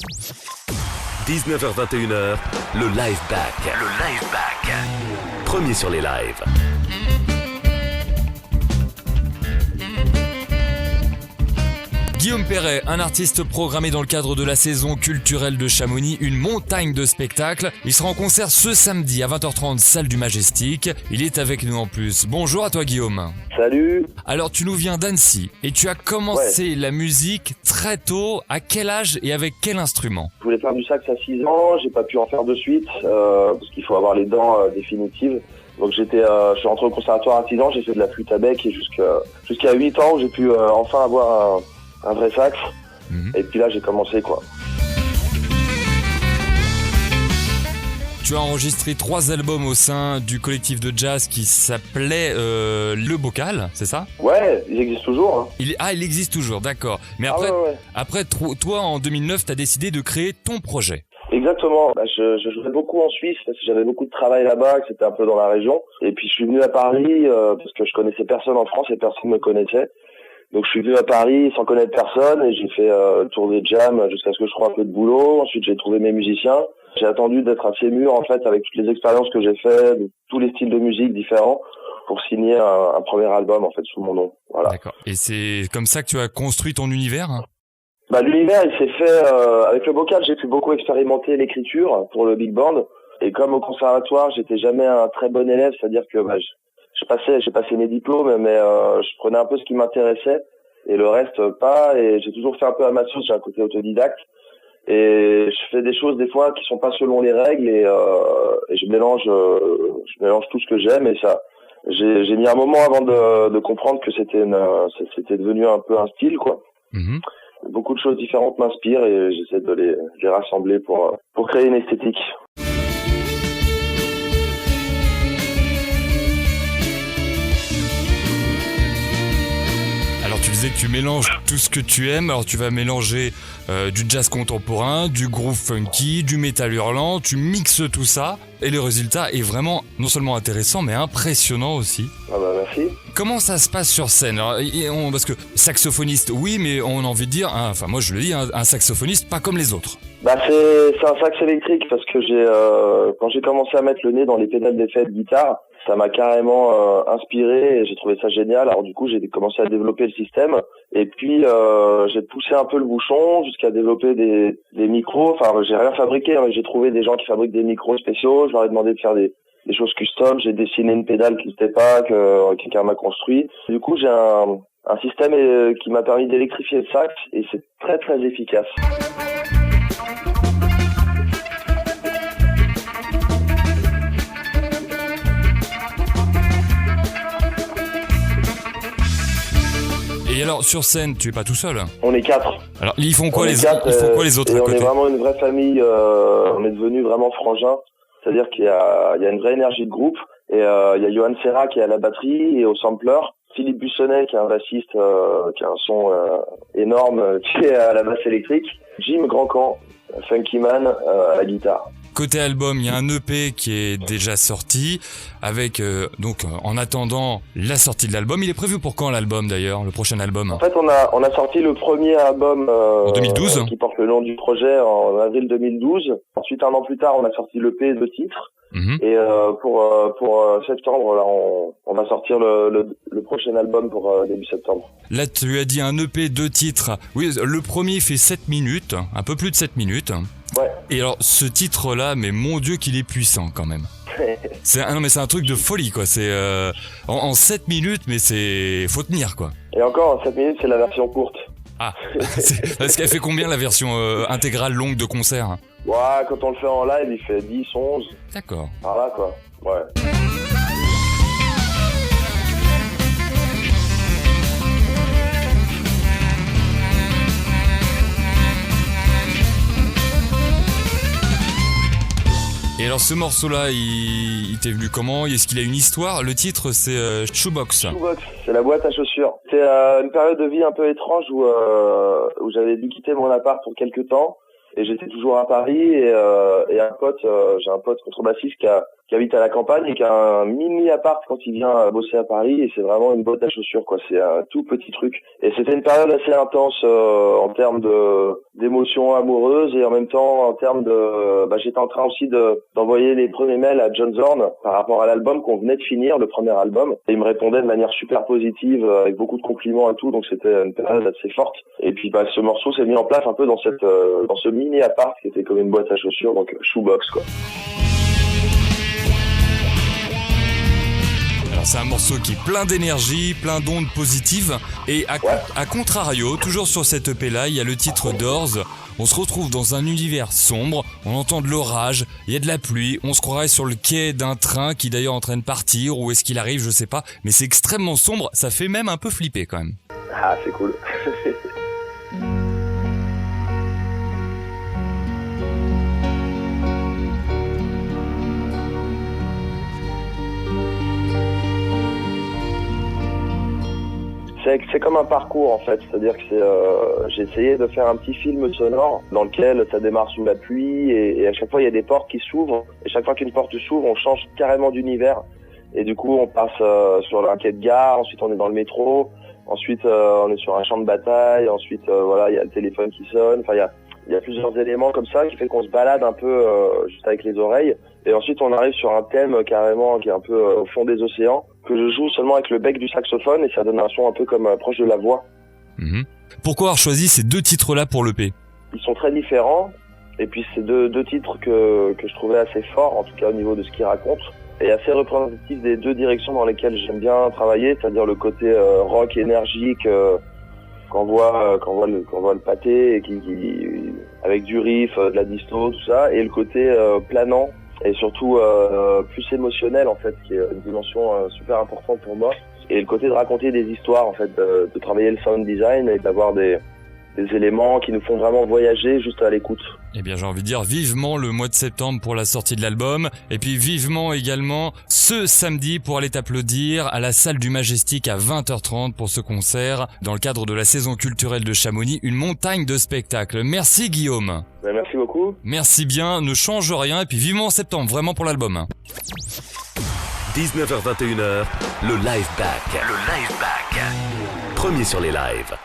19h21h, le Live Back. Le Live Back. Premier sur les lives. Guillaume Perret, un artiste programmé dans le cadre de la saison culturelle de Chamonix, une montagne de spectacles. Il sera en concert ce samedi à 20h30, salle du Majestic. Il est avec nous en plus. Bonjour à toi Guillaume. Salut. Alors tu nous viens d'Annecy et tu as commencé la musique très tôt. À quel âge et avec quel instrument? Je voulais faire du sax à 6 ans, j'ai pas pu en faire de suite parce qu'il faut avoir les dents définitives. Donc je suis rentré au conservatoire à 6 ans, j'ai fait de la flûte à bec et jusqu'à 8 ans où j'ai pu enfin avoir un vrai sax. Et puis là j'ai commencé quoi. Tu as enregistré 3 albums au sein du collectif de jazz qui s'appelait Le Bocal, c'est ça? Ouais, il existe toujours. Hein. Il existe toujours, d'accord. Mais après toi en 2009, tu as décidé de créer ton projet. Exactement. Je jouais beaucoup en Suisse parce que j'avais beaucoup de travail là-bas, que c'était un peu dans la région. Et puis je suis venu à Paris parce que je connaissais personne en France et personne me connaissait. Donc je suis venu à Paris sans connaître personne et j'ai fait le tour des jams jusqu'à ce que je trouve un peu de boulot. Ensuite j'ai trouvé mes musiciens. J'ai attendu d'être assez mûr en fait avec toutes les expériences que j'ai fait, de tous les styles de musique différents pour signer un premier album en fait sous mon nom. Voilà. D'accord. Et c'est comme ça que tu as construit ton univers? L'univers il s'est fait avec le Bocal, j'ai pu beaucoup expérimenter l'écriture pour le big band et comme au conservatoire, j'étais jamais un très bon élève, c'est-à-dire que j'ai passé mes diplômes mais je prenais un peu ce qui m'intéressait et le reste pas et j'ai toujours fait un peu à ma sauce, j'ai un côté autodidacte. Et je fais des choses des fois qui sont pas selon les règles et je mélange tout ce que j'aime et ça. J'ai mis un moment avant de comprendre que c'était devenu un peu un style quoi. Beaucoup de choses différentes m'inspirent et j'essaie de les rassembler pour créer une esthétique. Alors tu disais que tu mélanges tout ce que tu aimes. Alors tu vas mélanger du jazz contemporain, du groove funky, du métal hurlant. Tu mixes tout ça et le résultat est vraiment non seulement intéressant mais impressionnant aussi. Ah bah merci. Comment ça se passe sur scène? Alors, parce que saxophoniste oui, mais on a envie de dire, enfin moi je le dis, un saxophoniste pas comme les autres. C'est un sax électrique parce que quand j'ai commencé à mettre le nez dans les pédales d'effet de guitare, ça m'a carrément inspiré et j'ai trouvé ça génial. Alors du coup, j'ai commencé à développer le système et puis j'ai poussé un peu le bouchon jusqu'à développer des micros. Enfin, j'ai rien fabriqué, mais j'ai trouvé des gens qui fabriquent des micros spéciaux. Je leur ai demandé de faire des choses custom. J'ai dessiné une pédale qui n'était pas, que quelqu'un m'a construit. Du coup, j'ai un système qui m'a permis d'électrifier le sax et c'est très très efficace. Et alors sur scène, tu es pas tout seul? On est 4. Alors ils font quoi les autres à côté? On est vraiment une vraie famille. On est devenus vraiment frangins. C'est-à-dire qu'il y a une vraie énergie de groupe. Et il y a Johan Serra qui est à la batterie et au sampler. Philippe Bussonnet qui est un bassiste qui a un son énorme qui est à la basse électrique. Jim Grandcamp, Funky Man à la guitare. Côté album, il y a un EP qui est déjà sorti avec en attendant la sortie de l'album. Il est prévu pour quand l'album d'ailleurs, le prochain album? En fait, on a sorti le premier album en 2012 qui porte le nom du projet en avril 2012. Ensuite, un an plus tard, on a sorti l'EP de titres. Et pour septembre, là, on va sortir le prochain album pour début septembre. Là, tu as dit un EP 2 titres. Oui, le premier fait 7 minutes, un peu plus de 7 minutes. Ouais. Et alors, ce titre-là, mais mon Dieu qu'il est puissant quand même. C'est un truc de folie quoi. C'est en 7 minutes, mais faut tenir quoi. Et encore, en 7 minutes, c'est la version courte. Ah, est-ce qu'elle fait combien la version intégrale longue de concert? Ouais, quand on le fait en live, il fait 10, 11. D'accord. Par là quoi, ouais. Et alors ce morceau-là, il t'est venu comment? Est-ce qu'il a une histoire? Le titre c'est Shoebox. Shoebox, c'est la boîte à chaussures. C'est une période de vie un peu étrange où j'avais dû quitter mon appart pour quelques temps et j'étais toujours à Paris et un pote, j'ai un pote contrebassiste qui qui habite à la campagne et qui a un mini appart quand il vient bosser à Paris, et c'est vraiment une botte à chaussures, quoi. C'est un tout petit truc. Et c'était une période assez intense en termes d'émotions amoureuses, et en même temps en termes j'étais en train aussi d'envoyer les premiers mails à John Zorn par rapport à l'album qu'on venait de finir, le premier album. Et il me répondait de manière super positive, avec beaucoup de compliments et tout, donc c'était une période assez forte. Et puis ce morceau s'est mis en place un peu dans ce mini appart qui était comme une boîte à chaussures, donc shoebox, quoi. Alors c'est un morceau qui est plein d'énergie, plein d'ondes positives, et à contrario, toujours sur cette EP là, il y a le titre Doors. On se retrouve dans un univers sombre, on entend de l'orage, il y a de la pluie, on se croirait sur le quai d'un train qui d'ailleurs est en train de partir, ou est-ce qu'il arrive, je sais pas, mais c'est extrêmement sombre, ça fait même un peu flipper quand même. Ah, c'est cool. C'est comme un parcours en fait, c'est-à-dire que j'ai essayé de faire un petit film sonore dans lequel ça démarre sous la pluie et à chaque fois il y a des portes qui s'ouvrent, et chaque fois qu'une porte s'ouvre on change carrément d'univers, et du coup on passe sur un quai de gare, ensuite on est dans le métro, ensuite on est sur un champ de bataille, ensuite il y a le téléphone qui sonne, enfin il y a plusieurs éléments comme ça qui fait qu'on se balade un peu juste avec les oreilles, et ensuite on arrive sur un thème carrément qui est un peu au fond des océans, que je joue seulement avec le bec du saxophone, et ça donne un son un peu comme proche de la voix. Mmh. Pourquoi avoir choisi ces deux titres-là pour l'EP ? Ils sont très différents, et puis c'est deux titres que je trouvais assez forts, en tout cas au niveau de ce qu'ils racontent, et assez représentatifs des deux directions dans lesquelles j'aime bien travailler, c'est-à-dire le côté rock énergique qu'on voit le pâté, et qui avec du riff, de la disto, tout ça, et le côté planant et surtout plus émotionnel en fait, qui est une dimension super importante pour moi, et le côté de raconter des histoires en fait, de travailler le sound design et d'avoir des éléments qui nous font vraiment voyager juste à l'écoute. Eh bien j'ai envie de dire vivement le mois de septembre pour la sortie de l'album, et puis vivement également ce samedi pour aller t'applaudir à la salle du Majestic à 20h30 pour ce concert dans le cadre de la saison culturelle de Chamonix, une montagne de spectacles. Merci Guillaume. Merci beaucoup. Merci bien, ne change rien, et puis vivement en septembre, vraiment pour l'album. 19h21h, le Live Back. Le Live Back. Premier sur les lives.